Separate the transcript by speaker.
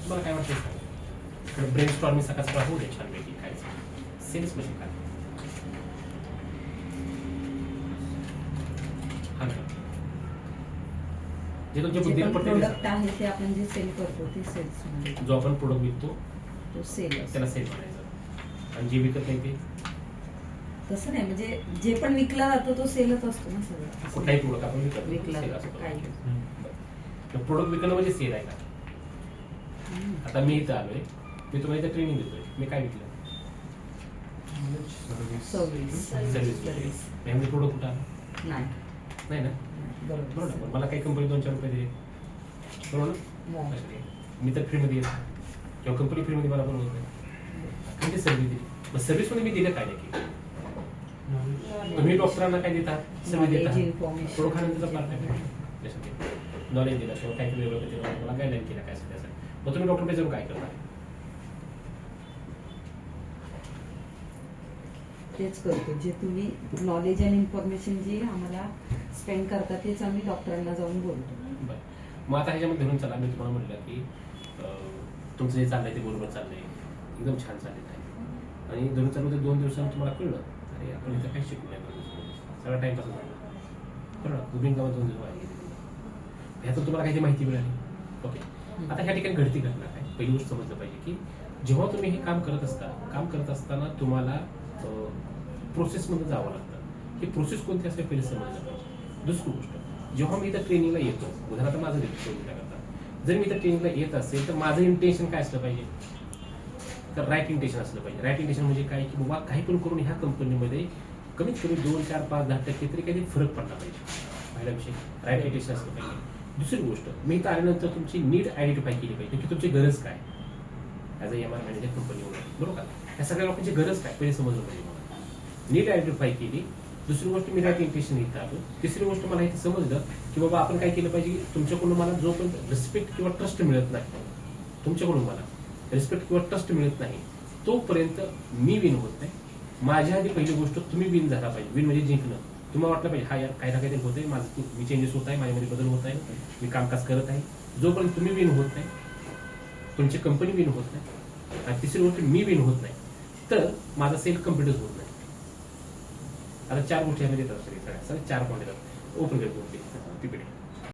Speaker 1: तुम्हाला काय वाटतं सांगा. ब्रेन स्टॉर्मिंग सकाळ सकाळ होऊ दे छानपैकी. काय सेल्स म्हणजे काय? हा जे तुमच्या बुद्धीला पडते
Speaker 2: प्रोडक्ट आहे ते आपण जे सेल करतो ते सेल्स म्हणजे
Speaker 1: जो आपण प्रोडक्ट विकतो
Speaker 2: तो सेल
Speaker 1: त्याला सेल म्हणायचं. आणि जे विकत नाही ते
Speaker 2: तसं नाही, म्हणजे जे पण विकला जातो तो सेलच असतो ना सगळं.
Speaker 1: कुठलाही प्रोडक्ट आपण
Speaker 2: विकला
Speaker 1: सेल
Speaker 2: जातो
Speaker 1: असतो.
Speaker 2: काही.
Speaker 1: प्रोडक्ट विकणं म्हणजे सेल आहे का? आता मी इथं आलोय, मी तुम्हाला इथं ट्रेनिंग देतोय, मी काय विकलं? सर्व्हिस. म्हणजे प्रोडक्ट कुठं आलं? नाही ना. बरोबर ना. मला काही कंपनी 2-4 रुपये दिले, बरोबर ना. मी तर फ्रीमध्ये येतो किंवा कंपनी फ्रीमध्ये मला बनवत नाही. ते सर्व्हिस दिली. मग सर्व्हिसमध्ये मी दिलं काय नाही. तुम्ही डॉक्टरांना काय देतात? सर्व्हिस देतात. प्रोडक्ट खाण्याचा प्लॅन आहे, नॉलेज दिलं किंवा काहीतरी वेगळं मला गाईडलाईन केलं काय असेल त्यासाठी. मग तुम्ही डॉक्टर जाऊन काय करणार?
Speaker 2: तेच करतो जे तुम्ही नॉलेज आणि इन्फॉर्मेशन जी आम्हाला स्पेंड करता तेच आम्ही डॉक्टरांना जाऊन बोलतो.
Speaker 1: बरं. मग आता ह्याच्यामध्ये धरून चला, मी तुम्हाला म्हटलं की तुमचं जे चाललंय ते बरोबर चाललंय, एकदम छान चाललेलं आहे. आणि धरून चालू ते 2 दिवसांनी तुम्हाला कळलं अरे आपण इथं काही शिकू नाही, सगळा टाइम कसं झाला कळलं. तुम्ही गावात 2 दिवस आहे ह्याचं तुम्हाला काही माहिती मिळाली. ओके. आता ह्या ठिकाणी घडती घटना काय, पहिली गोष्ट समजलं पाहिजे की जेव्हा तुम्ही हे काम करत असताना तुम्हाला प्रोसेसमध्ये जावं लागतं. ही प्रोसेस कोणती असते पहिले समजलं पाहिजे. दुसरी गोष्ट, जेव्हा मी इथं ट्रेनिंगला येतो, उदाहरणार्थ माझं करता, जर मी इथं ट्रेनिंगला येत असेल तर माझं इंटेन्शन काय असलं पाहिजे? तर राईट इंटेन्शन असलं पाहिजे. राईट इंटेन्शन म्हणजे काय की बाबा काही पण करून ह्या कंपनीमध्ये कमीत कमी 2, 4, 5, 10% तरी काही फरक पडला पाहिजे. पहिला विषय राईट इंटेन्शन असलं पाहिजे. दुसरी गोष्ट, मी इथं आल्यानंतर तुमची नीड आयडेंटिफाय केली पाहिजे की तुमची गरज काय ॲज अ MR मॅनेजर कंपनीवर, बरोबर का? ह्या सगळ्या लोकांची गरज काय पहिले समजलं पाहिजे. नीड आयडेंटिफाय केली. दुसरी गोष्ट, मी राईट इंटेन्शन इथं आलो. तिसरी गोष्ट, मला इथे समजलं की बाबा आपण काय केलं पाहिजे, तुमच्याकडून मला जोपर्यंत रिस्पेक्ट किंवा ट्रस्ट मिळत नाही, तुमच्याकडून मला रिस्पेक्ट किंवा ट्रस्ट मिळत नाही तोपर्यंत मी विन होत नाही. माझ्या आधी पहिली गोष्ट तुम्ही विन झाला पाहिजे. विन म्हणजे जिंकणं. तुम्हाला वाटलं पाहिजे हा यार काही ना काहीतरी होतंय, माझं मी चेंजेस होत आहे, माझ्यामध्ये बदल होत आहे, मी कामकाज करत आहे. जोपर्यंत तुम्ही विन होत नाही, तुमची कंपनी विन होत नाही, आणि तिसरी गोष्ट मी विन होत नाही, तर माझा सेल कम्प्लीटच होत नाही. आता 4 गोष्टी आम्ही देतात सगळे 4 पॉईंट येतात. ओपन करतो PPT.